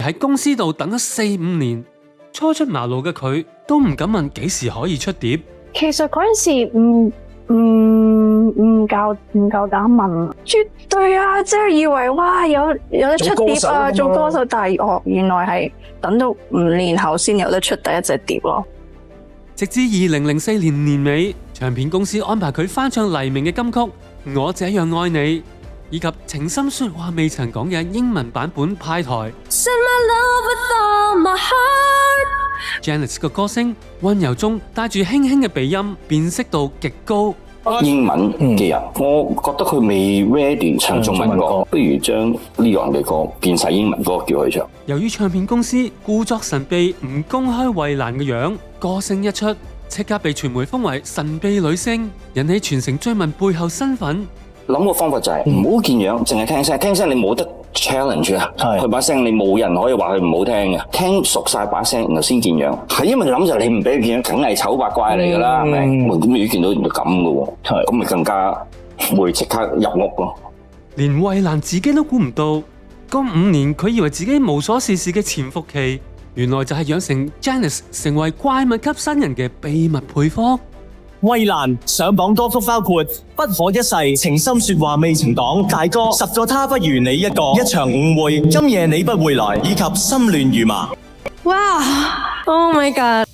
喺公司度等咗4-5年，初出茅廬嘅佢都唔敢問幾時可以出碟。其實嗰陣時唔夠膽問，絕對啊！即係以為哇有得出碟啊，做歌手，但係原來係等到5年後先有得出第一隻碟咯。直至2004年年尾，唱片公司安排佢翻唱黎明嘅金曲《我這樣愛你》，以及情深說話未曾講嘅英文版本派台。Janice 嘅歌聲溫柔中帶住輕輕嘅鼻音，辨識度極高。英文嘅人，我覺得佢未 ready 唱中文歌，不如將呢樣嘅歌變晒英文歌叫佢唱。由於唱片公司故作神秘，唔公開衛蘭嘅樣，歌聲一出，即刻被傳媒封為神秘女星，引起全城追問背後身份。諗個方法就係唔好見樣，淨係聽聲，聽聲你冇得 challenge 啊！佢把聲你冇人可以話佢唔好聽嘅，聽熟晒把聲然後先見樣。係因為諗就你唔俾佢見樣，梗係醜八怪嚟㗎啦，係咪？咁如果見到人就咁嘅喎，咁咪更加會即刻入屋咯。連衛蘭自己都估唔到，嗰5年佢以為自己無所事事嘅潛伏期，原來就係養成 Janice 成為怪物級新人嘅秘密配方。衛蘭上榜歌曲包括《不可一世》、《情深說話未曾講》、大哥《10個他不如你一個》、一場誤會、今夜你不會來以及心亂如麻。哇 ！Oh my god！